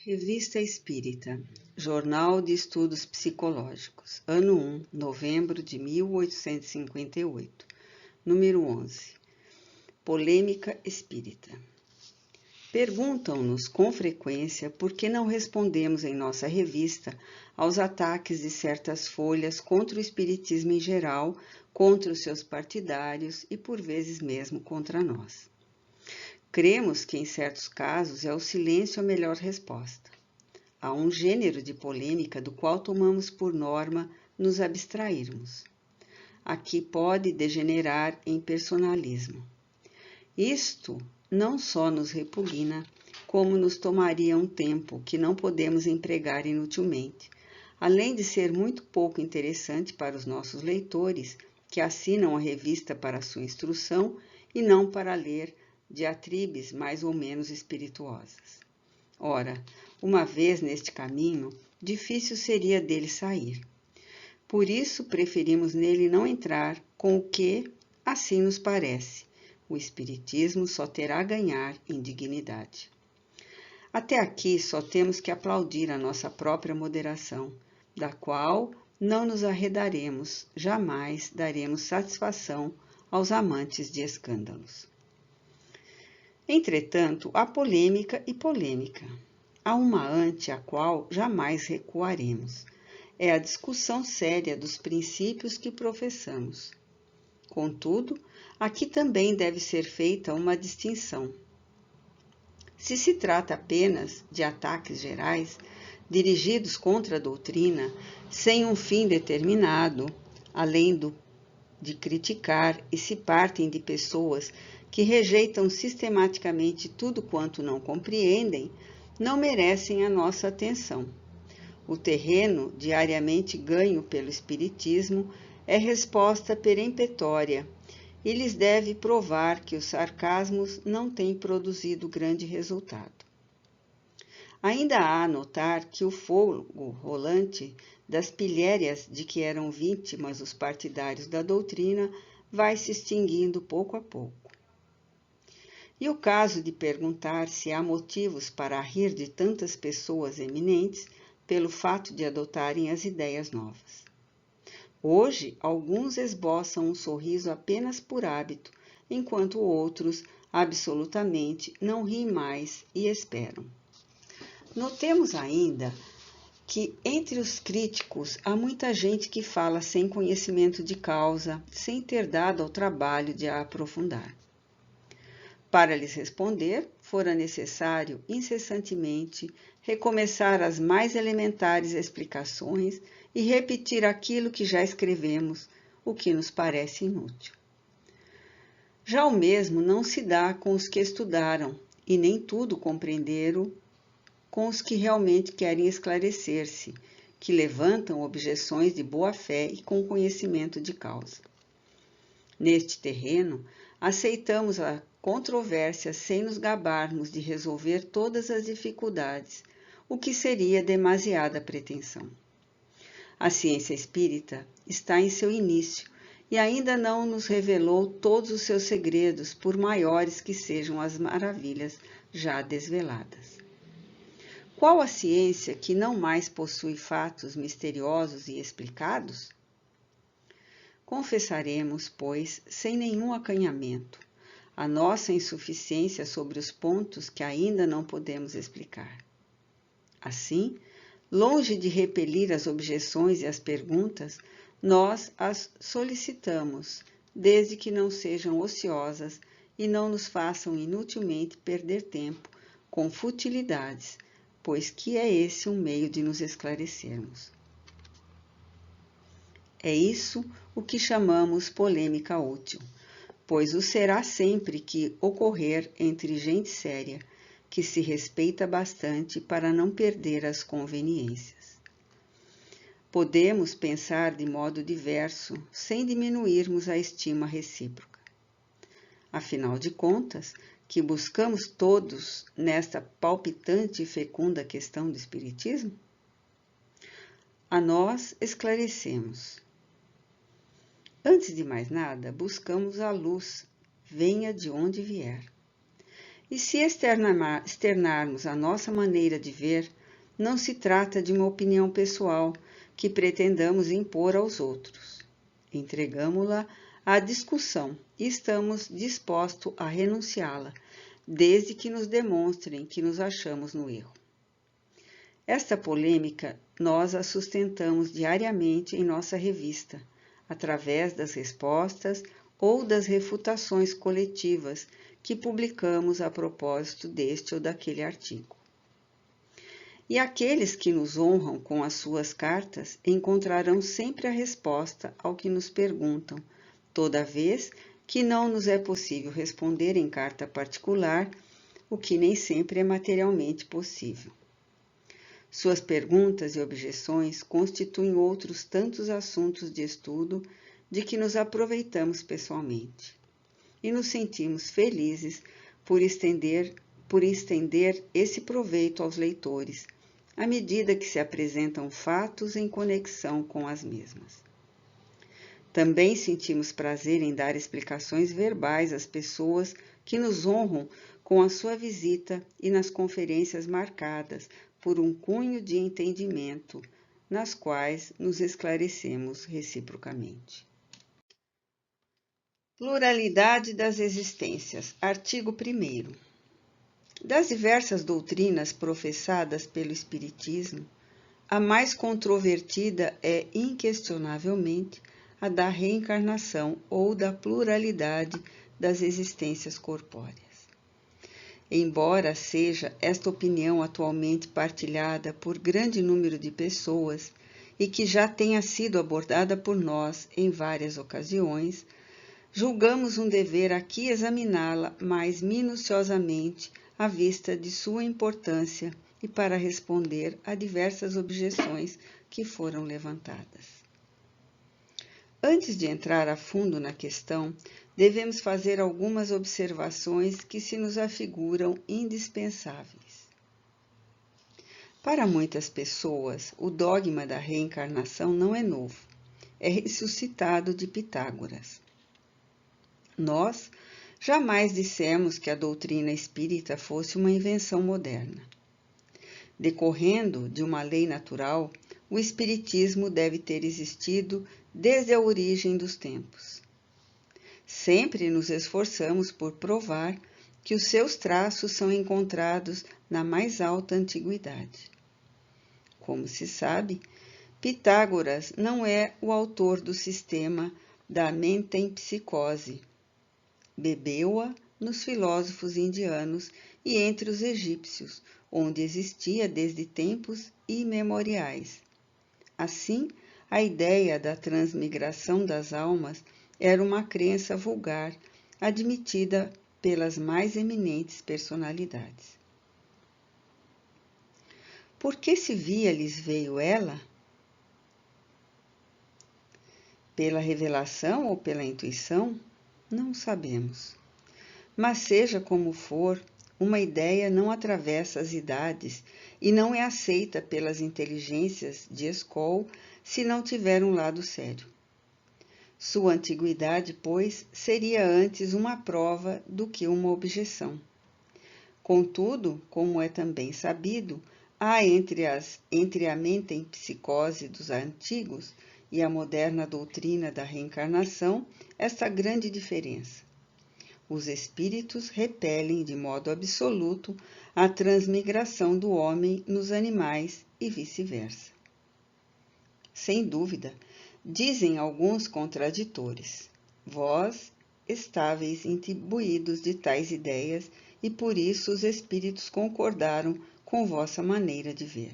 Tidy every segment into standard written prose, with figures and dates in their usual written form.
Revista Espírita, Jornal de Estudos Psicológicos, ano 1, novembro de 1858, número 11. Polêmica Espírita. Perguntam-nos com frequência por que não respondemos em nossa revista aos ataques de certas folhas contra o Espiritismo em geral, contra os seus partidários e por vezes mesmo contra nós. Cremos que, em certos casos, é o silêncio a melhor resposta. Há um gênero de polêmica do qual tomamos por norma nos abstrairmos. Aqui pode degenerar em personalismo. Isto não só nos repugna, como nos tomaria um tempo que não podemos empregar inutilmente, além de ser muito pouco interessante para os nossos leitores, que assinam a revista para sua instrução e não para ler diatribes mais ou menos espirituosas. Ora, uma vez neste caminho, difícil seria dele sair. Por isso, preferimos nele não entrar, com o que, assim nos parece, o Espiritismo só terá a ganhar em dignidade. Até aqui só temos que aplaudir a nossa própria moderação, da qual não nos arredaremos, jamais daremos satisfação aos amantes de escândalos. Entretanto, há polêmica e polêmica. Há uma ante a qual jamais recuaremos. É a discussão séria dos princípios que professamos. Contudo, aqui também deve ser feita uma distinção. Se se trata apenas de ataques gerais, dirigidos contra a doutrina, sem um fim determinado, além de criticar, e se partem de pessoas que rejeitam sistematicamente tudo quanto não compreendem, não merecem a nossa atenção. O terreno diariamente ganho pelo Espiritismo é resposta peremptória e lhes deve provar que os sarcasmos não têm produzido grande resultado. Ainda há a notar que o fogo rolante das pilhérias de que eram vítimas os partidários da doutrina vai se extinguindo pouco a pouco. E o caso de perguntar se há motivos para rir de tantas pessoas eminentes pelo fato de adotarem as ideias novas. Hoje, alguns esboçam um sorriso apenas por hábito, enquanto outros, absolutamente, não riem mais e esperam. Notemos ainda que entre os críticos há muita gente que fala sem conhecimento de causa, sem ter dado ao trabalho de a aprofundar. Para lhes responder, fora necessário, incessantemente, recomeçar as mais elementares explicações e repetir aquilo que já escrevemos, o que nos parece inútil. Já o mesmo não se dá com os que estudaram e nem tudo compreenderam, com os que realmente querem esclarecer-se, que levantam objeções de boa-fé e com conhecimento de causa. Neste terreno, aceitamos a controvérsia sem nos gabarmos de resolver todas as dificuldades, o que seria demasiada pretensão. A ciência espírita está em seu início e ainda não nos revelou todos os seus segredos, por maiores que sejam as maravilhas já desveladas. Qual a ciência que não mais possui fatos misteriosos e explicados? Confessaremos, pois, sem nenhum acanhamento, a nossa insuficiência sobre os pontos que ainda não podemos explicar. Assim, longe de repelir as objeções e as perguntas, nós as solicitamos, desde que não sejam ociosas e não nos façam inutilmente perder tempo com futilidades, pois que é esse um meio de nos esclarecermos. É isso o que chamamos polêmica útil, pois o será sempre que ocorrer entre gente séria, que se respeita bastante para não perder as conveniências. Podemos pensar de modo diverso, sem diminuirmos a estima recíproca. Afinal de contas, que buscamos todos nesta palpitante e fecunda questão do Espiritismo? A nós esclarecemos. Antes de mais nada, buscamos a luz, venha de onde vier. E se externarmos a nossa maneira de ver, não se trata de uma opinião pessoal que pretendamos impor aos outros. Entregamo-la à discussão e estamos dispostos a renunciá-la, desde que nos demonstrem que nos achamos no erro. Esta polêmica nós a sustentamos diariamente em nossa revista, através das respostas ou das refutações coletivas que publicamos a propósito deste ou daquele artigo. E aqueles que nos honram com as suas cartas encontrarão sempre a resposta ao que nos perguntam, toda vez que não nos é possível responder em carta particular, o que nem sempre é materialmente possível. Suas perguntas e objeções constituem outros tantos assuntos de estudo de que nos aproveitamos pessoalmente. E nos sentimos felizes por estender esse proveito aos leitores, à medida que se apresentam fatos em conexão com as mesmas. Também sentimos prazer em dar explicações verbais às pessoas que nos honram com a sua visita e nas conferências marcadas por um cunho de entendimento, nas quais nos esclarecemos reciprocamente. Pluralidade das existências. Artigo 1º. Das diversas doutrinas professadas pelo Espiritismo, a mais controvertida é, inquestionavelmente, a da reencarnação ou da pluralidade das existências corpóreas. Embora seja esta opinião atualmente partilhada por grande número de pessoas e que já tenha sido abordada por nós em várias ocasiões, julgamos um dever aqui examiná-la mais minuciosamente à vista de sua importância e para responder a diversas objeções que foram levantadas. Antes de entrar a fundo na questão, devemos fazer algumas observações que se nos afiguram indispensáveis. Para muitas pessoas, o dogma da reencarnação não é novo, é ressuscitado de Pitágoras. Nós jamais dissemos que a doutrina espírita fosse uma invenção moderna. Decorrendo de uma lei natural, o espiritismo deve ter existido desde a origem dos tempos. Sempre nos esforçamos por provar que os seus traços são encontrados na mais alta antiguidade. Como se sabe, Pitágoras não é o autor do sistema da metempsicose. Bebeu-a nos filósofos indianos e entre os egípcios, onde existia desde tempos imemoriais. Assim, a ideia da transmigração das almas era uma crença vulgar, admitida pelas mais eminentes personalidades. Por que se via lhes veio ela? Pela revelação ou pela intuição? Não sabemos. Mas seja como for, uma ideia não atravessa as idades e não é aceita pelas inteligências de escola se não tiver um lado sério. Sua antiguidade, pois, seria antes uma prova do que uma objeção. Contudo, como é também sabido, há entre a metempsicose dos antigos e a moderna doutrina da reencarnação esta grande diferença. Os espíritos repelem de modo absoluto a transmigração do homem nos animais e vice-versa. Sem dúvida, dizem alguns contraditores, vós estáveis imbuídos de tais ideias e por isso os espíritos concordaram com vossa maneira de ver.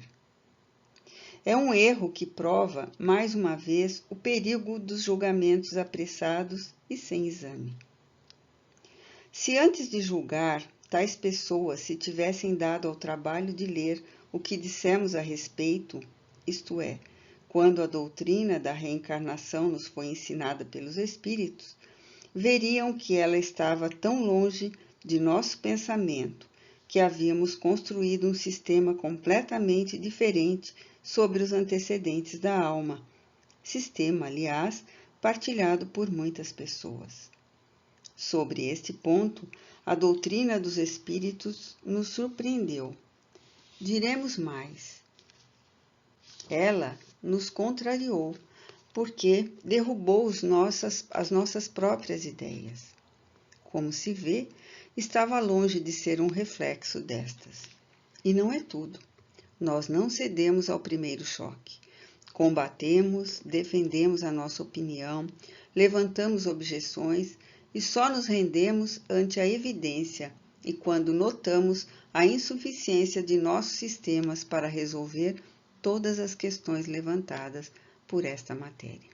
É um erro que prova, mais uma vez, o perigo dos julgamentos apressados e sem exame. Se antes de julgar, tais pessoas se tivessem dado ao trabalho de ler o que dissemos a respeito, isto é, quando a doutrina da reencarnação nos foi ensinada pelos espíritos, veriam que ela estava tão longe de nosso pensamento que havíamos construído um sistema completamente diferente sobre os antecedentes da alma, sistema, aliás, partilhado por muitas pessoas. Sobre este ponto, A doutrina dos espíritos nos surpreendeu. Diremos mais. Ela nos contrariou, porque derrubou as nossas próprias ideias. Como se vê, estava longe de ser um reflexo destas. E não é tudo. Nós não cedemos ao primeiro choque. Combatemos, defendemos a nossa opinião, levantamos objeções e só nos rendemos ante a evidência e quando notamos a insuficiência de nossos sistemas para resolver todas as questões levantadas por esta matéria.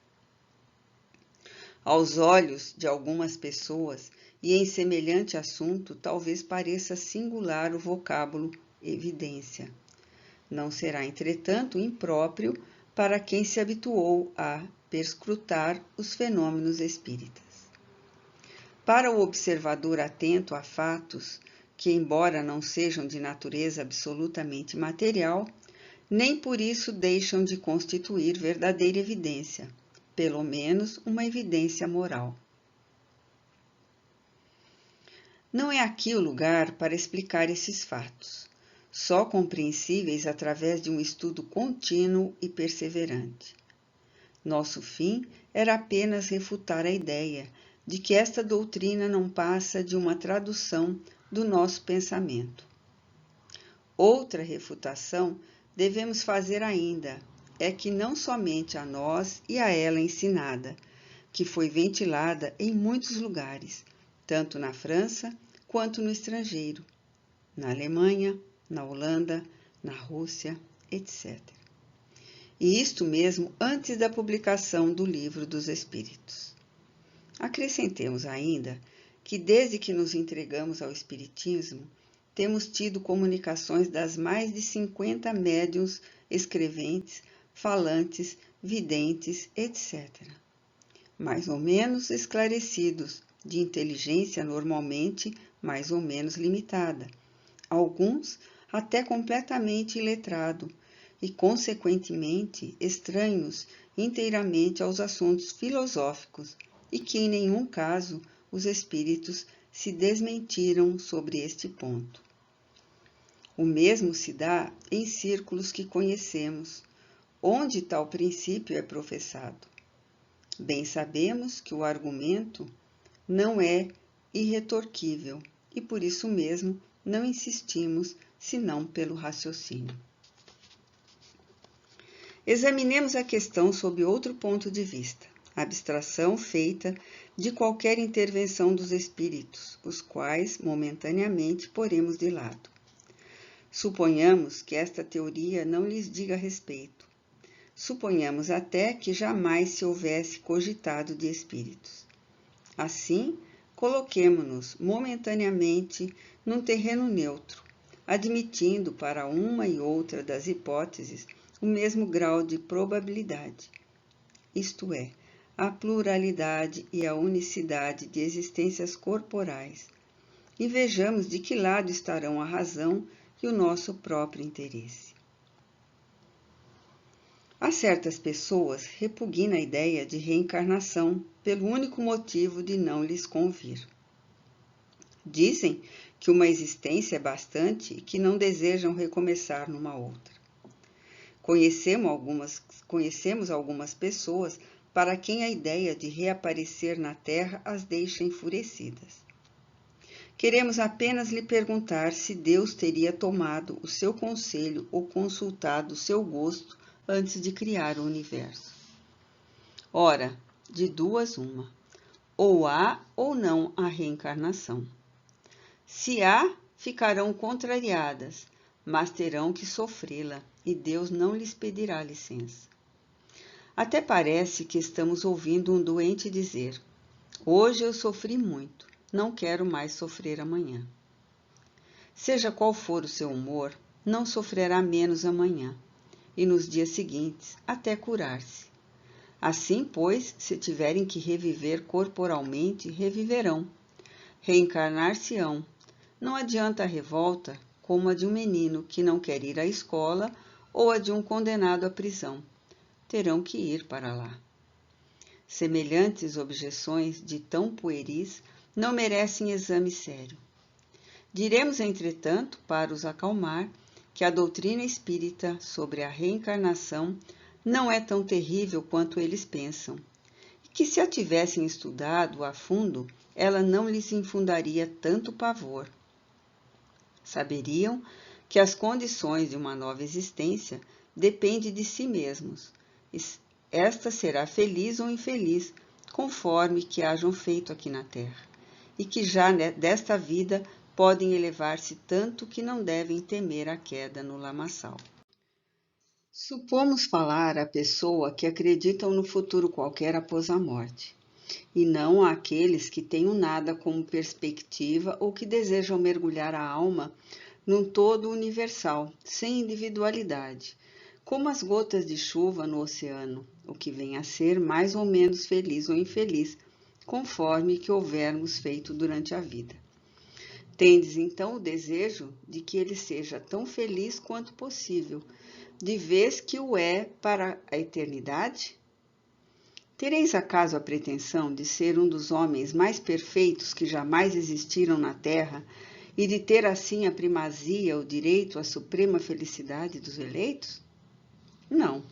Aos olhos de algumas pessoas, e em semelhante assunto, talvez pareça singular o vocábulo evidência. Não será, entretanto, impróprio para quem se habituou a perscrutar os fenômenos espíritas. Para o observador atento a fatos que, embora não sejam de natureza absolutamente material, nem por isso deixam de constituir verdadeira evidência, pelo menos uma evidência moral. Não é aqui o lugar para explicar esses fatos, só compreensíveis através de um estudo contínuo e perseverante. Nosso fim era apenas refutar a ideia de que esta doutrina não passa de uma tradução do nosso pensamento. Outra refutação devemos fazer ainda, é que não somente a nós e a ela ensinada, que foi ventilada em muitos lugares, tanto na França quanto no estrangeiro, na Alemanha, na Holanda, na Rússia, etc. E isto mesmo antes da publicação do Livro dos Espíritos. Acrescentemos ainda que desde que nos entregamos ao Espiritismo, temos tido comunicações das mais de 50 médiuns escreventes, falantes, videntes, etc. Mais ou menos esclarecidos, de inteligência normalmente mais ou menos limitada, alguns até completamente iletrado e, consequentemente, estranhos inteiramente aos assuntos filosóficos e que, em nenhum caso, os espíritos se desmentiram sobre este ponto. O mesmo se dá em círculos que conhecemos, onde tal princípio é professado. Bem sabemos que o argumento não é irretorquível e, por isso mesmo, não insistimos senão pelo raciocínio. Examinemos a questão sob outro ponto de vista, a abstração feita de qualquer intervenção dos espíritos, os quais momentaneamente poremos de lado. Suponhamos que esta teoria não lhes diga respeito. Suponhamos até que jamais se houvesse cogitado de espíritos. Assim, coloquemo-nos momentaneamente num terreno neutro, admitindo para uma e outra das hipóteses o mesmo grau de probabilidade, isto é, a pluralidade e a unicidade de existências corporais, e vejamos de que lado estarão a razão e o nosso próprio interesse. A certas pessoas repugna a ideia de reencarnação pelo único motivo de não lhes convir. Dizem que uma existência é bastante e que não desejam recomeçar numa outra. Conhecemos algumas pessoas para quem a ideia de reaparecer na Terra as deixa enfurecidas. Queremos apenas lhe perguntar se Deus teria tomado o seu conselho ou consultado o seu gosto antes de criar o universo. Ora, de duas uma, ou há ou não a reencarnação. Se há, ficarão contrariadas, mas terão que sofrê-la, e Deus não lhes pedirá licença. Até parece que estamos ouvindo um doente dizer: hoje eu sofri muito, não quero mais sofrer amanhã. Seja qual for o seu humor, não sofrerá menos amanhã, e nos dias seguintes, até curar-se. Assim, pois, se tiverem que reviver corporalmente, reviverão. Reencarnar-se-ão. Não adianta a revolta como a de um menino que não quer ir à escola ou a de um condenado à prisão. Terão que ir para lá. Semelhantes objeções de tão pueris não merecem exame sério. Diremos, entretanto, para os acalmar, que a doutrina espírita sobre a reencarnação não é tão terrível quanto eles pensam, e que se a tivessem estudado a fundo, ela não lhes infundaria tanto pavor. Saberiam que as condições de uma nova existência dependem de si mesmos. Esta será feliz ou infeliz, conforme que hajam feito aqui na Terra, e que já desta vida podem elevar-se tanto que não devem temer a queda no lamaçal. Supomos falar a pessoa que acreditam no futuro qualquer após a morte, e não àqueles que têm o nada como perspectiva ou que desejam mergulhar a alma num todo universal, sem individualidade, como as gotas de chuva no oceano, o que vem a ser mais ou menos feliz ou infeliz, conforme que houvermos feito durante a vida. Tendes então o desejo de que ele seja tão feliz quanto possível, de vez que o é para a eternidade? Tereis acaso a pretensão de ser um dos homens mais perfeitos que jamais existiram na terra e de ter assim a primazia, o direito à suprema felicidade dos eleitos? Não.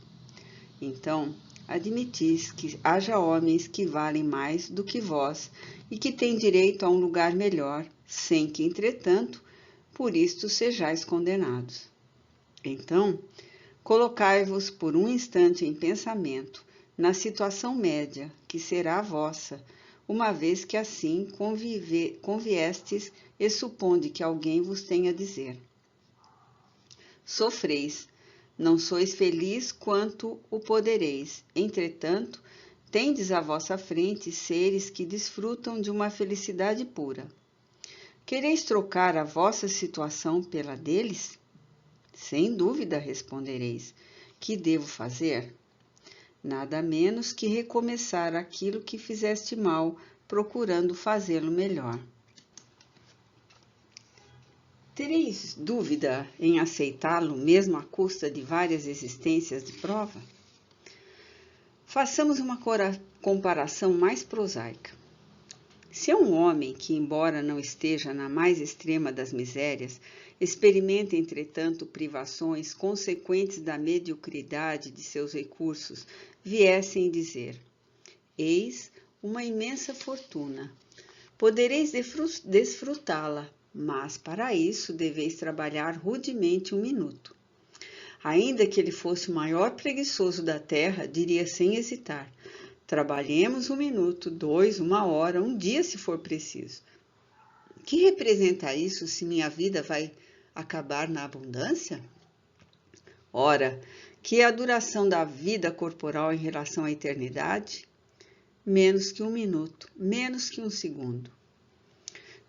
Então, admitis que haja homens que valem mais do que vós e que têm direito a um lugar melhor, sem que, entretanto, por isto sejais condenados. Então, colocai-vos por um instante em pensamento na situação média, que será a vossa, uma vez que assim conviestes e suponde que alguém vos tenha a dizer. Sofreis, não sois feliz quanto o podereis, entretanto, tendes à vossa frente seres que desfrutam de uma felicidade pura. Quereis trocar a vossa situação pela deles? Sem dúvida, respondereis. Que devo fazer? Nada menos que recomeçar aquilo que fizeste mal, procurando fazê-lo melhor. Tereis dúvida em aceitá-lo, mesmo à custa de várias existências de prova? Façamos uma comparação mais prosaica. Se é um homem que, embora não esteja na mais extrema das misérias, experimenta, entretanto, privações consequentes da mediocridade de seus recursos, viessem dizer: eis uma imensa fortuna, podereis desfrutá-la, mas para isso deveis trabalhar rudemente 1 minuto. Ainda que ele fosse o maior preguiçoso da terra, diria sem hesitar: trabalhemos 1 minuto, 2, 1 hora, 1 dia se for preciso. Que representa isso se minha vida vai acabar na abundância? Ora, que é a duração da vida corporal em relação à eternidade? Menos que 1 minuto, menos que 1 segundo.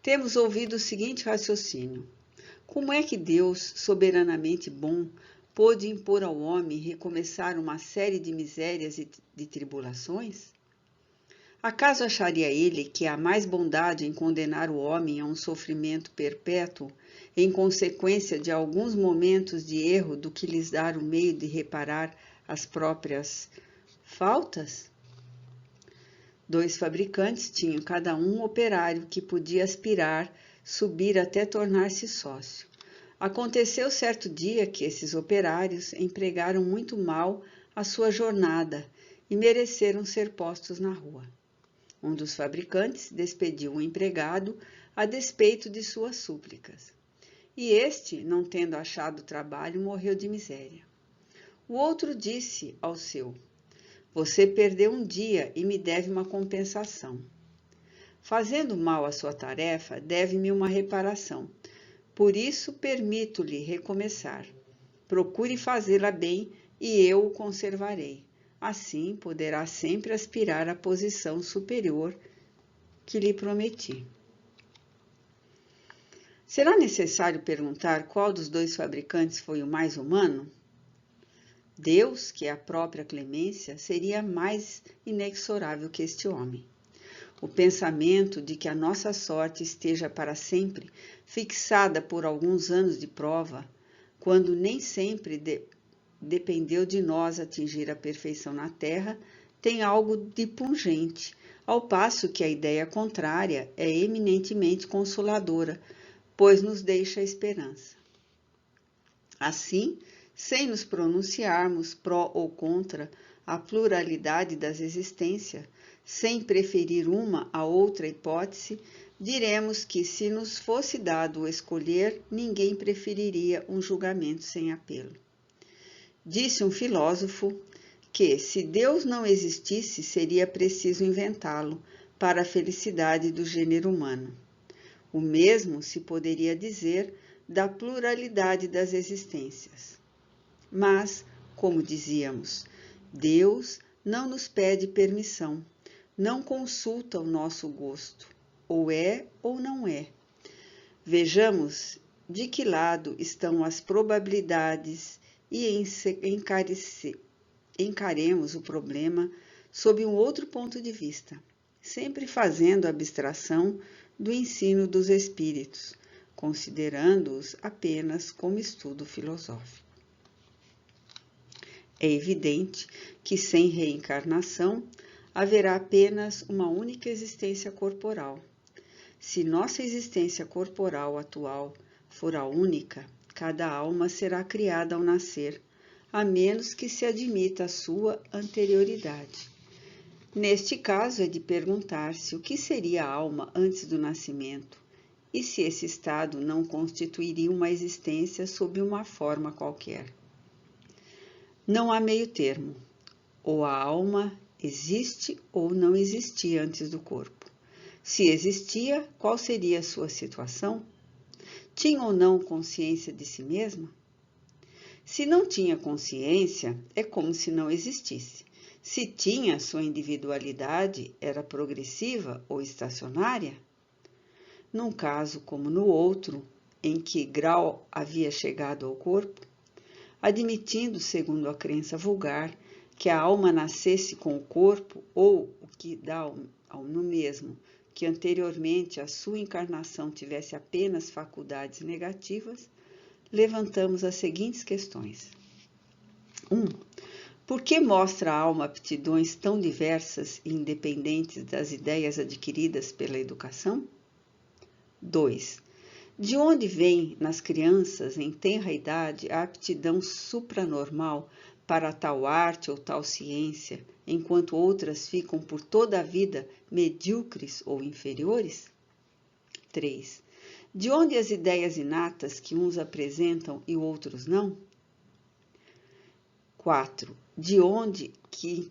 Temos ouvido o seguinte raciocínio: como é que Deus, soberanamente bom, pôde impor ao homem recomeçar uma série de misérias e de tribulações? Acaso acharia ele que há mais bondade em condenar o homem a um sofrimento perpétuo, em consequência de alguns momentos de erro, do que lhes dar o meio de reparar as próprias faltas? 2 fabricantes tinham cada um operário que podia aspirar, subir até tornar-se sócio. Aconteceu certo dia que esses operários empregaram muito mal a sua jornada e mereceram ser postos na rua. Um dos fabricantes despediu o empregado a despeito de suas súplicas. E este, não tendo achado trabalho, morreu de miséria. O outro disse ao seu: você perdeu 1 dia e me deve uma compensação. Fazendo mal à sua tarefa, deve-me uma reparação. Por isso, permito-lhe recomeçar. Procure fazê-la bem e eu o conservarei. Assim, poderá sempre aspirar à posição superior que lhe prometi. Será necessário perguntar qual dos 2 fabricantes foi o mais humano? Deus, que é a própria clemência, seria mais inexorável que este homem. O pensamento de que a nossa sorte esteja para sempre fixada por alguns anos de prova, quando nem sempre dependeu de nós atingir a perfeição na terra, tem algo de pungente, ao passo que a ideia contrária é eminentemente consoladora, pois nos deixa a esperança. Assim, sem nos pronunciarmos pró ou contra a pluralidade das existências, sem preferir uma a outra hipótese, diremos que, se nos fosse dado o escolher, ninguém preferiria um julgamento sem apelo. Disse um filósofo que, se Deus não existisse, seria preciso inventá-lo para a felicidade do gênero humano. O mesmo se poderia dizer da pluralidade das existências. Mas, como dizíamos, Deus não nos pede permissão, não consulta o nosso gosto, ou é ou não é. Vejamos de que lado estão as probabilidades e encaremos o problema sob um outro ponto de vista, sempre fazendo abstração do ensino dos espíritos, considerando-os apenas como estudo filosófico. É evidente que sem reencarnação haverá apenas uma única existência corporal. Se nossa existência corporal atual for a única, cada alma será criada ao nascer, a menos que se admita a sua anterioridade. Neste caso, é de perguntar-se o que seria a alma antes do nascimento e se esse estado não constituiria uma existência sob uma forma qualquer. Não há meio termo. Ou a alma existe ou não existia antes do corpo. Se existia, qual seria a sua situação? Tinha ou não consciência de si mesma? Se não tinha consciência, é como se não existisse. Se tinha, sua individualidade era progressiva ou estacionária? Num caso como no outro, em que grau havia chegado ao corpo, admitindo, segundo a crença vulgar, que a alma nascesse com o corpo, ou o que dá no mesmo, que anteriormente a sua encarnação tivesse apenas faculdades negativas, levantamos as seguintes questões. 1. Por que mostra a alma aptidões tão diversas e independentes das ideias adquiridas pela educação? 2. De onde vem nas crianças em tenra idade a aptidão supranormal para tal arte ou tal ciência, enquanto outras ficam por toda a vida medíocres ou inferiores? 3. De onde as ideias inatas que uns apresentam e outros não? 4. De onde que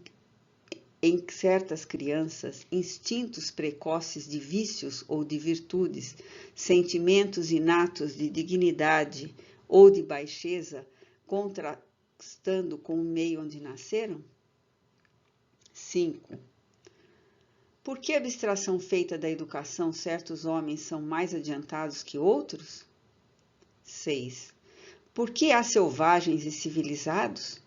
em certas crianças, instintos precoces de vícios ou de virtudes, sentimentos inatos de dignidade ou de baixeza, contrastando com o meio onde nasceram? 5. Por que a abstração feita da educação certos homens são mais adiantados que outros? 6. Por que há selvagens e civilizados?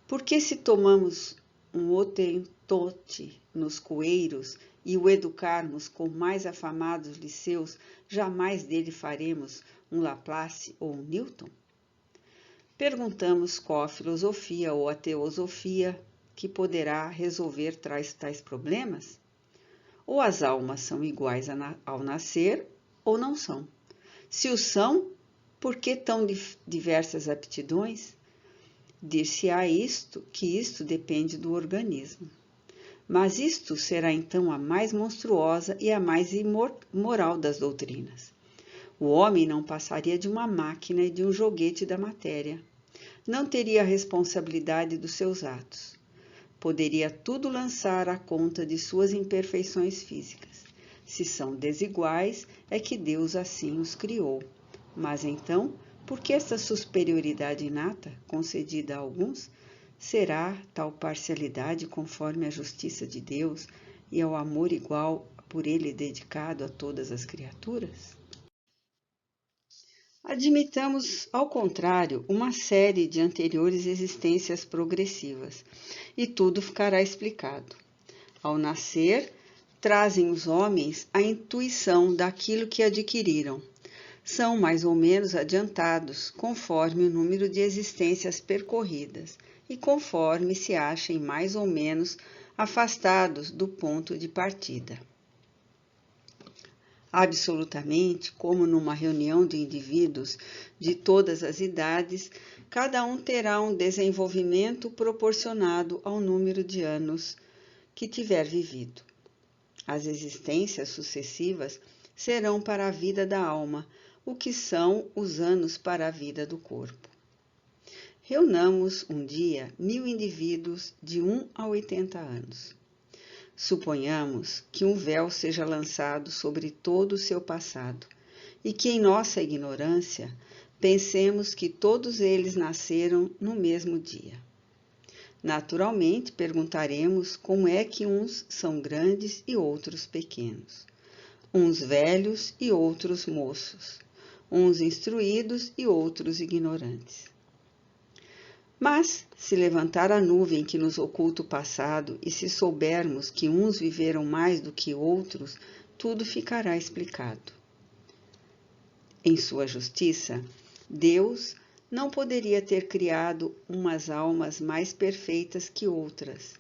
Por que se tomamos um Hotentote nos coeiros e o educarmos com mais afamados liceus, jamais dele faremos um Laplace ou um Newton? Perguntamos qual a filosofia ou a teosofia que poderá resolver tais problemas? Ou as almas são iguais ao nascer ou não são? Se o são, por que tão diversas aptidões? Dir-se-á que isto depende do organismo. Mas isto será então a mais monstruosa e a mais imoral das doutrinas. O homem não passaria de uma máquina e de um joguete da matéria. Não teria a responsabilidade dos seus atos. Poderia tudo lançar à conta de suas imperfeições físicas. Se são desiguais, é que Deus assim os criou. Mas então, por que esta superioridade inata, concedida a alguns, será tal parcialidade conforme a justiça de Deus e ao amor igual por ele dedicado a todas as criaturas? Admitamos, ao contrário, uma série de anteriores existências progressivas, e tudo ficará explicado. Ao nascer, trazem os homens a intuição daquilo que adquiriram. São mais ou menos adiantados, conforme o número de existências percorridas e conforme se achem mais ou menos afastados do ponto de partida. Absolutamente, como numa reunião de indivíduos de todas as idades, cada um terá um desenvolvimento proporcionado ao número de anos que tiver vivido. As existências sucessivas serão para a vida da alma, o que são os anos para a vida do corpo. Reunamos um dia 1000 indivíduos de 1 a 80 anos. Suponhamos que um véu seja lançado sobre todo o seu passado e que, em nossa ignorância, pensemos que todos eles nasceram no mesmo dia. Naturalmente, perguntaremos como é que uns são grandes e outros pequenos, uns velhos e outros moços, uns instruídos e outros ignorantes. Mas, se levantar a nuvem que nos oculta o passado e se soubermos que uns viveram mais do que outros, tudo ficará explicado. Em sua justiça, Deus não poderia ter criado umas almas mais perfeitas que outras.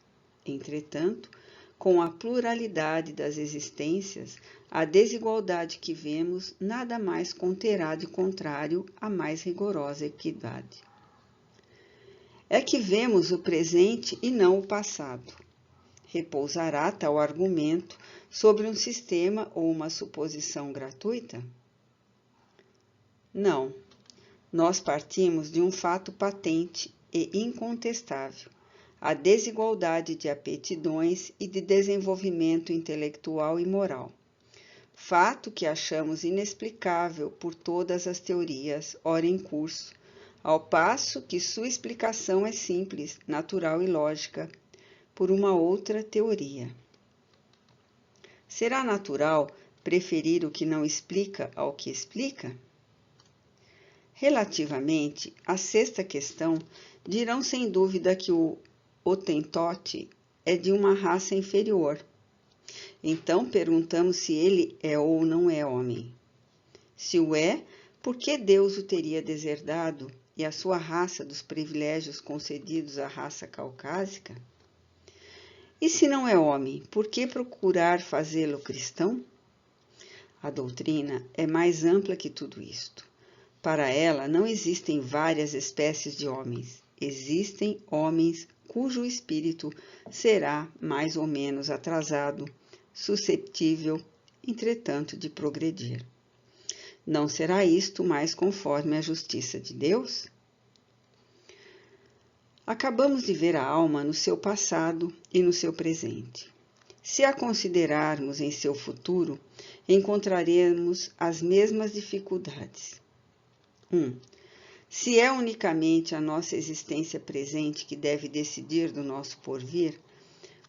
Entretanto, com a pluralidade das existências, a desigualdade que vemos nada mais conterá de contrário à mais rigorosa equidade. É que vemos o presente e não o passado. Repousará tal argumento sobre um sistema ou uma suposição gratuita? Não. Nós partimos de um fato patente e incontestável, a desigualdade de aptidões e de desenvolvimento intelectual e moral. Fato que achamos inexplicável por todas as teorias ora em curso, ao passo que sua explicação é simples, natural e lógica, por uma outra teoria. Será natural preferir o que não explica ao que explica? Relativamente à sexta questão, dirão sem dúvida que o Hotentote é de uma raça inferior. Então perguntamos se ele é ou não é homem. Se o é, por que Deus o teria deserdado e a sua raça dos privilégios concedidos à raça caucásica? E se não é homem, por que procurar fazê-lo cristão? A doutrina é mais ampla que tudo isto. Para ela não existem várias espécies de homens. Existem homens cujo espírito será mais ou menos atrasado, susceptível, entretanto, de progredir. Não será isto mais conforme a justiça de Deus? Acabamos de ver a alma no seu passado e no seu presente. Se a considerarmos em seu futuro, encontraremos as mesmas dificuldades. 1. Se é unicamente a nossa existência presente que deve decidir do nosso porvir,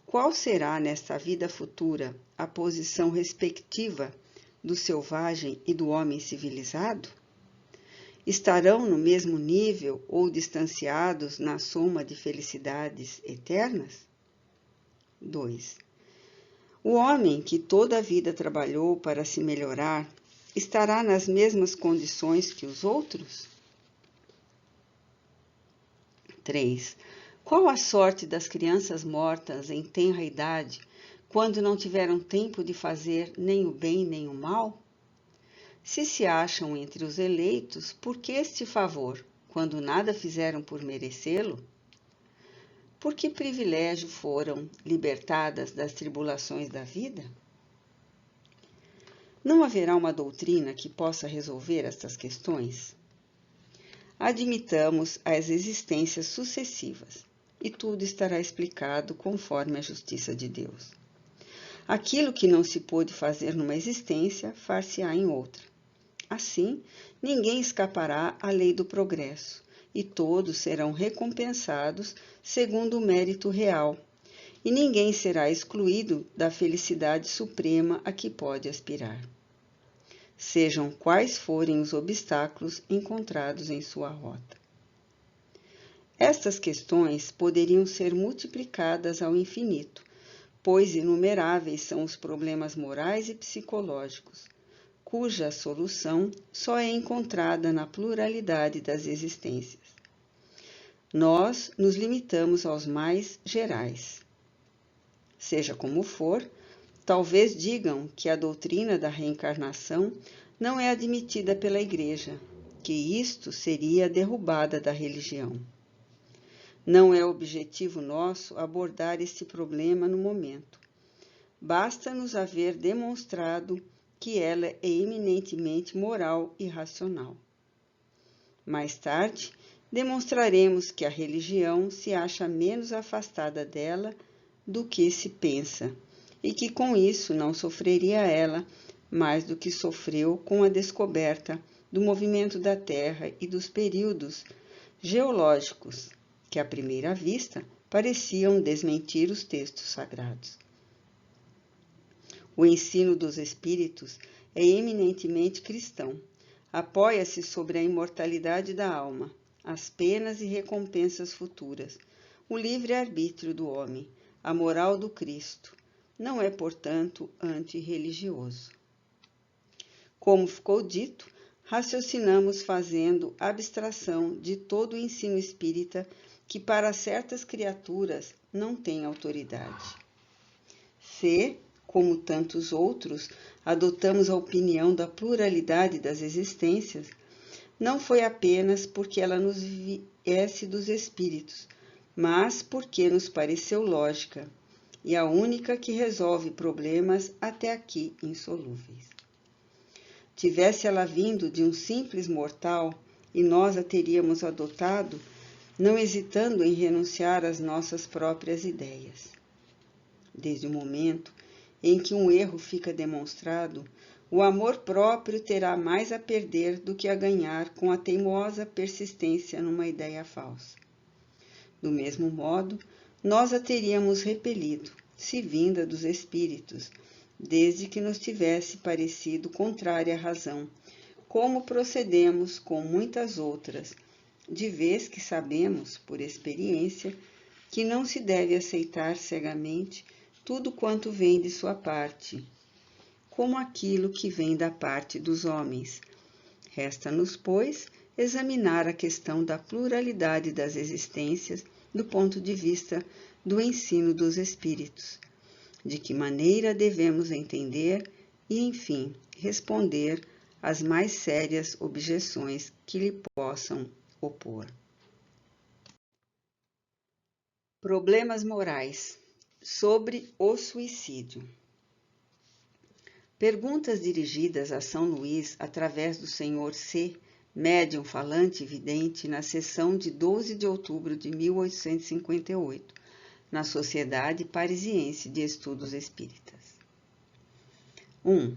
qual será nesta vida futura a posição respectiva do selvagem e do homem civilizado? Estarão no mesmo nível ou distanciados na soma de felicidades eternas? 2. O homem que toda a vida trabalhou para se melhorar estará nas mesmas condições que os outros? 3. Qual a sorte das crianças mortas em tenra idade, quando não tiveram tempo de fazer nem o bem nem o mal? Se se acham entre os eleitos, por que este favor, quando nada fizeram por merecê-lo? Por que privilégio foram libertadas das tribulações da vida? Não haverá uma doutrina que possa resolver estas questões? Admitamos as existências sucessivas, e tudo estará explicado conforme a justiça de Deus. Aquilo que não se pôde fazer numa existência, far-se-á em outra. Assim, ninguém escapará à lei do progresso, e todos serão recompensados segundo o mérito real, e ninguém será excluído da felicidade suprema a que pode aspirar, sejam quais forem os obstáculos encontrados em sua rota. Estas questões poderiam ser multiplicadas ao infinito, pois inumeráveis são os problemas morais e psicológicos, cuja solução só é encontrada na pluralidade das existências. Nós nos limitamos aos mais gerais. Seja como for, talvez digam que a doutrina da reencarnação não é admitida pela Igreja, que isto seria derrubada da religião. Não é objetivo nosso abordar este problema no momento. Basta-nos haver demonstrado que ela é eminentemente moral e racional. Mais tarde, demonstraremos que a religião se acha menos afastada dela do que se pensa, e que com isso não sofreria ela mais do que sofreu com a descoberta do movimento da Terra e dos períodos geológicos, que à primeira vista pareciam desmentir os textos sagrados. O ensino dos espíritos é eminentemente cristão. Apoia-se sobre a imortalidade da alma, as penas e recompensas futuras, o livre-arbítrio do homem, a moral do Cristo. Não é, portanto, antirreligioso. Como ficou dito, raciocinamos fazendo abstração de todo o ensino espírita que para certas criaturas não tem autoridade. Se, como tantos outros, adotamos a opinião da pluralidade das existências, não foi apenas porque ela nos viesse dos espíritos, mas porque nos pareceu lógica e a única que resolve problemas até aqui insolúveis. Tivesse ela vindo de um simples mortal e nós a teríamos adotado, não hesitando em renunciar às nossas próprias ideias. Desde o momento em que um erro fica demonstrado, o amor próprio terá mais a perder do que a ganhar com a teimosa persistência numa ideia falsa. Do mesmo modo, nós a teríamos repelido, se vinda dos espíritos, desde que nos tivesse parecido contrária à razão, como procedemos com muitas outras, de vez que sabemos, por experiência, que não se deve aceitar cegamente tudo quanto vem de sua parte, como aquilo que vem da parte dos homens. Resta-nos, pois, examinar a questão da pluralidade das existências do ponto de vista do ensino dos espíritos, de que maneira devemos entender e, enfim, responder às mais sérias objeções que lhe possam opor. Problemas morais sobre o suicídio. Perguntas dirigidas a São Luís através do Sr. C., médium falante e vidente, na sessão de 12 de outubro de 1858, na Sociedade Parisiense de Estudos Espíritas. 1.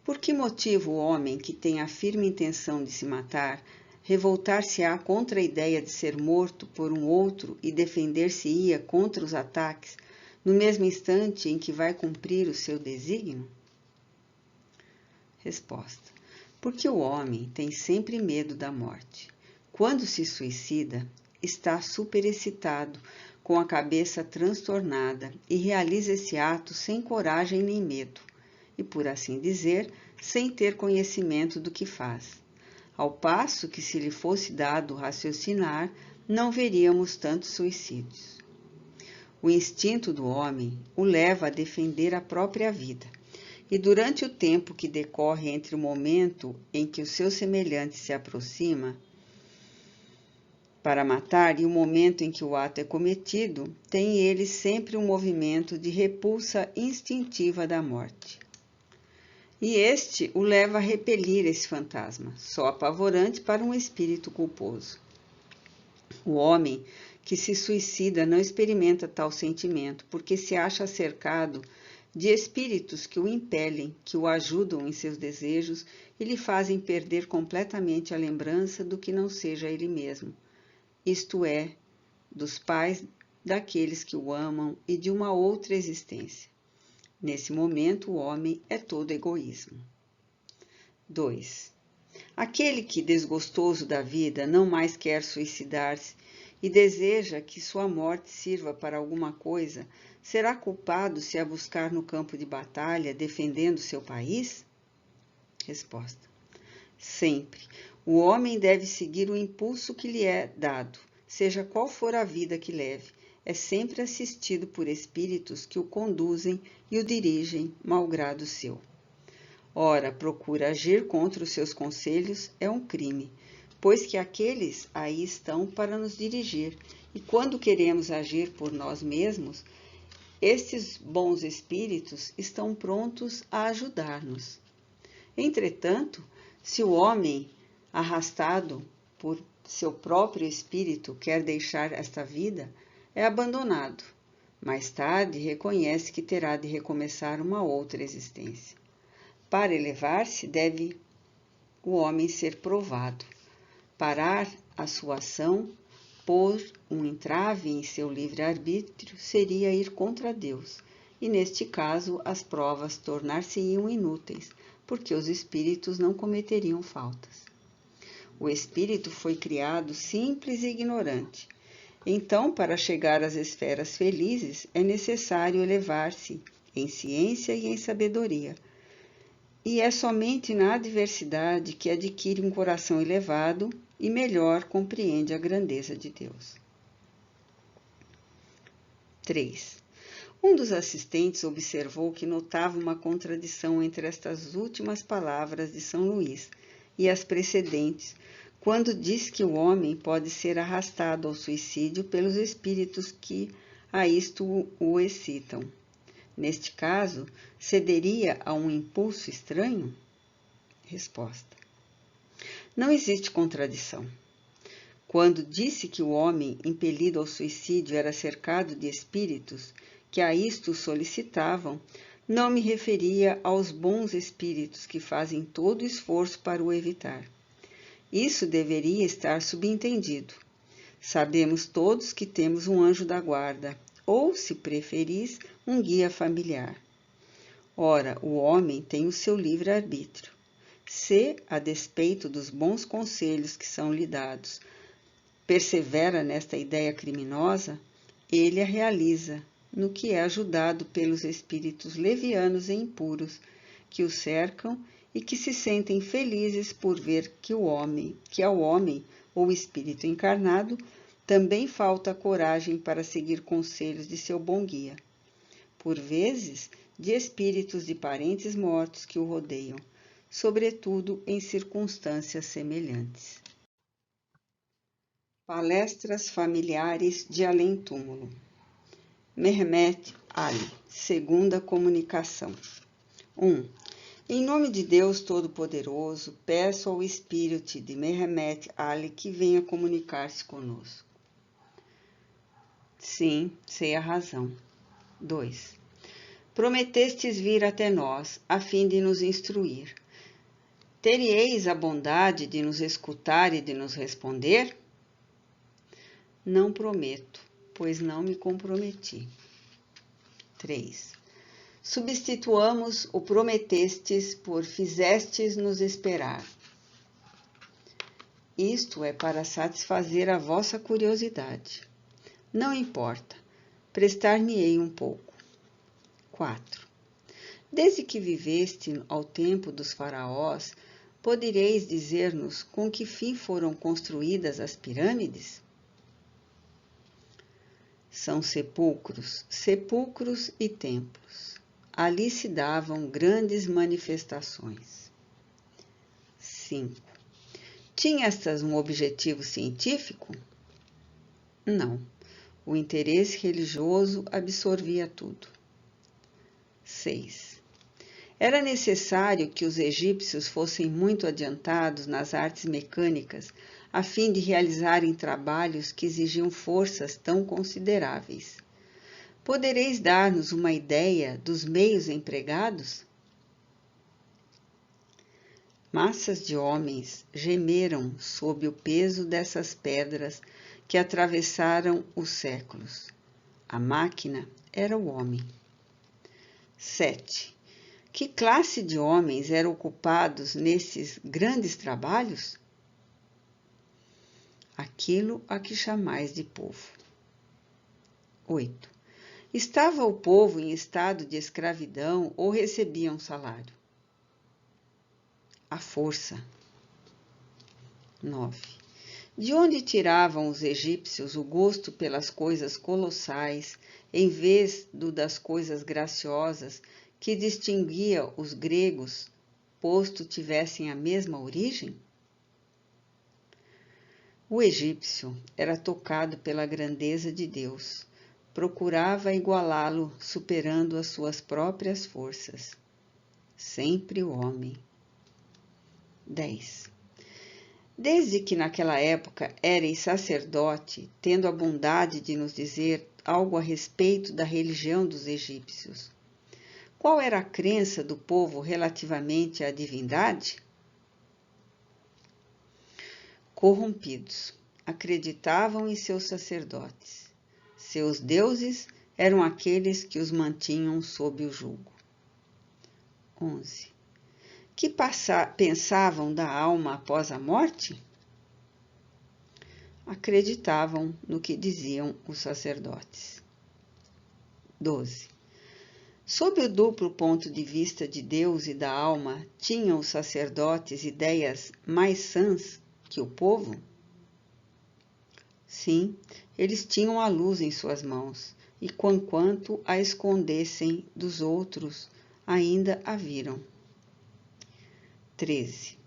Por que motivo o homem que tem a firme intenção de se matar revoltar-se-á contra a ideia de ser morto por um outro e defender-se-ia contra os ataques no mesmo instante em que vai cumprir o seu desígnio? Resposta. Porque o homem tem sempre medo da morte. Quando se suicida, está superexcitado, com a cabeça transtornada, e realiza esse ato sem coragem nem medo, e, por assim dizer, sem ter conhecimento do que faz. Ao passo que, se lhe fosse dado raciocinar, não veríamos tantos suicídios. O instinto do homem o leva a defender a própria vida, e durante o tempo que decorre entre o momento em que o seu semelhante se aproxima para matar e o momento em que o ato é cometido, tem ele sempre um movimento de repulsa instintiva da morte. E este o leva a repelir esse fantasma, só apavorante para um espírito culposo. O homem que se suicida não experimenta tal sentimento, porque se acha cercado de espíritos que o impelem, que o ajudam em seus desejos e lhe fazem perder completamente a lembrança do que não seja ele mesmo, isto é, dos pais daqueles que o amam e de uma outra existência. Nesse momento, o homem é todo egoísmo. 2. Aquele que, desgostoso da vida, não mais quer suicidar-se e deseja que sua morte sirva para alguma coisa, será culpado se a buscar no campo de batalha, defendendo seu país? Resposta. Sempre. O homem deve seguir o impulso que lhe é dado, seja qual for a vida que leve, é sempre assistido por espíritos que o conduzem e o dirigem, malgrado seu. Ora, procura agir contra os seus conselhos é um crime, pois que aqueles aí estão para nos dirigir, e quando queremos agir por nós mesmos, estes bons espíritos estão prontos a ajudar-nos. Entretanto, se o homem, arrastado por seu próprio espírito, quer deixar esta vida, é abandonado. Mais tarde, reconhece que terá de recomeçar uma outra existência. Para elevar-se, deve o homem ser provado. Parar a sua ação, pôr um entrave em seu livre-arbítrio, seria ir contra Deus, e neste caso as provas tornar-se-iam inúteis, porque os espíritos não cometeriam faltas. O espírito foi criado simples e ignorante. Então, para chegar às esferas felizes, é necessário elevar-se em ciência e em sabedoria. E é somente na adversidade que adquire um coração elevado e melhor compreende a grandeza de Deus. 3. Um dos assistentes observou que notava uma contradição entre estas últimas palavras de São Luís e as precedentes, quando diz que o homem pode ser arrastado ao suicídio pelos espíritos que a isto o excitam. Neste caso, cederia a um impulso estranho? Resposta: não existe contradição. Quando disse que o homem impelido ao suicídio era cercado de espíritos que a isto solicitavam, não me referia aos bons espíritos que fazem todo o esforço para o evitar. Isso deveria estar subentendido. Sabemos todos que temos um anjo da guarda, ou, se preferis, um guia familiar. Ora, o homem tem o seu livre-arbítrio. Se, a despeito dos bons conselhos que são lhe dados, persevera nesta ideia criminosa, ele a realiza, no que é ajudado pelos espíritos levianos e impuros que o cercam e que se sentem felizes por ver que ao homem ou espírito encarnado também falta coragem para seguir conselhos de seu bom guia. Por vezes, de espíritos de parentes mortos que o rodeiam, sobretudo em circunstâncias semelhantes. Palestras familiares de além-túmulo. Mehmet Ali, segunda comunicação. 1. Em nome de Deus Todo-Poderoso, peço ao espírito de Mehmet Ali que venha comunicar-se conosco. Sim, sei a razão. 2. Prometestes vir até nós, a fim de nos instruir. Terieis a bondade de nos escutar e de nos responder? Não prometo, pois não me comprometi. 3. Substituamos o prometestes por fizestes nos esperar. Isto é para satisfazer a vossa curiosidade. Não importa, prestar-me-ei um pouco. 4. Desde que viveste ao tempo dos faraós, podereis dizer-nos com que fim foram construídas as pirâmides? São sepulcros, sepulcros e templos. Ali se davam grandes manifestações. 5. Tinha estas um objetivo científico? Não. O interesse religioso absorvia tudo. 6. Era necessário que os egípcios fossem muito adiantados nas artes mecânicas, a fim de realizarem trabalhos que exigiam forças tão consideráveis. Podereis dar-nos uma ideia dos meios empregados? Massas de homens gemeram sob o peso dessas pedras que atravessaram os séculos. A máquina era o homem. 7. Que classe de homens eram ocupados nesses grandes trabalhos? Aquilo a que chamais de povo. 8. Estava o povo em estado de escravidão ou recebia um salário? À força. 9. De onde tiravam os egípcios o gosto pelas coisas colossais, em vez do das coisas graciosas, que distinguia os gregos, posto tivessem a mesma origem? O egípcio era tocado pela grandeza de Deus, procurava igualá-lo, superando as suas próprias forças. Sempre o homem. 10. Desde que naquela época éreis sacerdote, tendo a bondade de nos dizer algo a respeito da religião dos egípcios. Qual era a crença do povo relativamente à divindade? Corrompidos, acreditavam em seus sacerdotes. Seus deuses eram aqueles que os mantinham sob o jugo. 11. Que pensavam da alma após a morte? Acreditavam no que diziam os sacerdotes. 12. Sob o duplo ponto de vista de Deus e da alma, tinham os sacerdotes ideias mais sãs que o povo? Sim, eles tinham a luz em suas mãos, e conquanto a escondessem dos outros, ainda a viram. 13.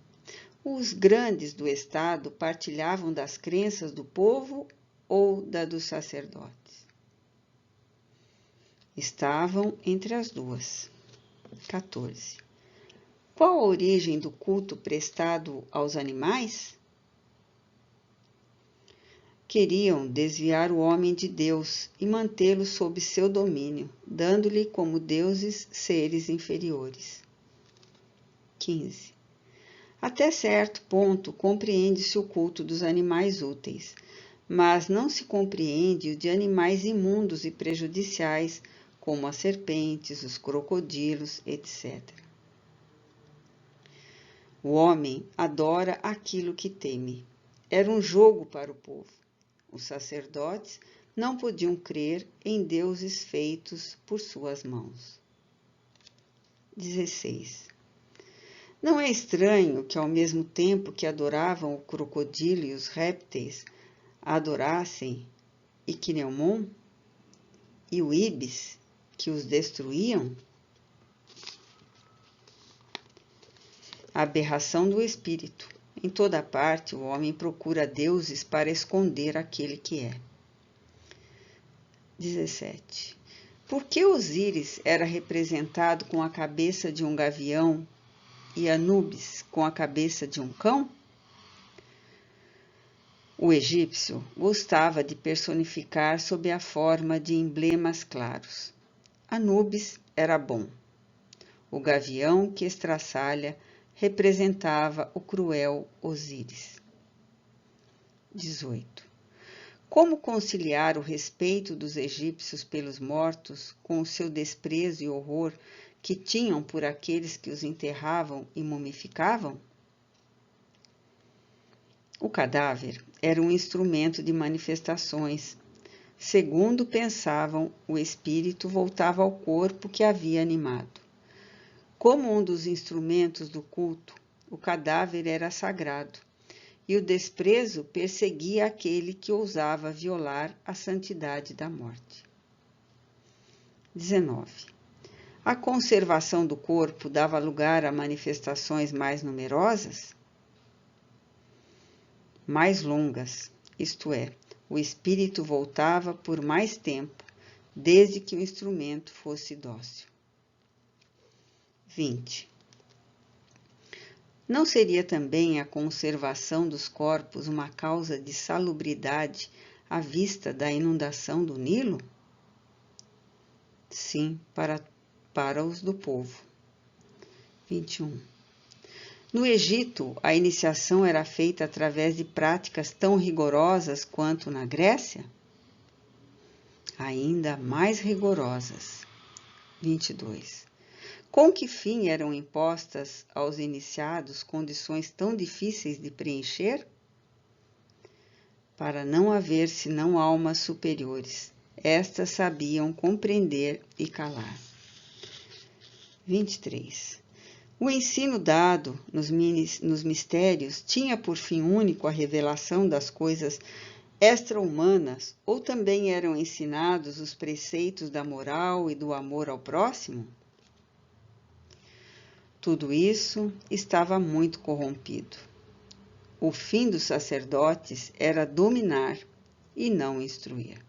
Os grandes do Estado partilhavam das crenças do povo ou da dos sacerdotes? Estavam entre as duas. 14. Qual a origem do culto prestado aos animais? Queriam desviar o homem de Deus e mantê-lo sob seu domínio, dando-lhe como deuses seres inferiores. 15. Até certo ponto compreende-se o culto dos animais úteis, mas não se compreende o de animais imundos e prejudiciais, como as serpentes, os crocodilos, etc. O homem adora aquilo que teme. Era um jogo para o povo. Os sacerdotes não podiam crer em deuses feitos por suas mãos. 16. Não é estranho que, ao mesmo tempo que adoravam o crocodilo e os répteis, adorassem Iquneumon e o Ibis, que os destruíam? A aberração do espírito. Em toda parte, o homem procura deuses para esconder aquele que é. 17. Por que Osíris era representado com a cabeça de um gavião e Anubis com a cabeça de um cão? O egípcio gostava de personificar sob a forma de emblemas claros. Anubis era bom. O gavião que estraçalha representava o cruel Osíris. 18. Como conciliar o respeito dos egípcios pelos mortos com o seu desprezo e horror que tinham por aqueles que os enterravam e mumificavam? O cadáver era um instrumento de manifestações. Segundo pensavam, o espírito voltava ao corpo que havia animado. Como um dos instrumentos do culto, o cadáver era sagrado, e o desprezo perseguia aquele que ousava violar a santidade da morte. 19. A conservação do corpo dava lugar a manifestações mais numerosas? Mais longas, isto é, o espírito voltava por mais tempo, desde que o instrumento fosse dócil. 20. Não seria também a conservação dos corpos uma causa de salubridade à vista da inundação do Nilo? Sim, para os do povo. 21. No Egito, a iniciação era feita através de práticas tão rigorosas quanto na Grécia? Ainda mais rigorosas. 22. Com que fim eram impostas aos iniciados condições tão difíceis de preencher? Para não haver senão almas superiores. Estas sabiam compreender e calar. 23. O ensino dado nos mistérios tinha por fim único a revelação das coisas extra-humanas ou também eram ensinados os preceitos da moral e do amor ao próximo? Tudo isso estava muito corrompido. O fim dos sacerdotes era dominar e não instruir.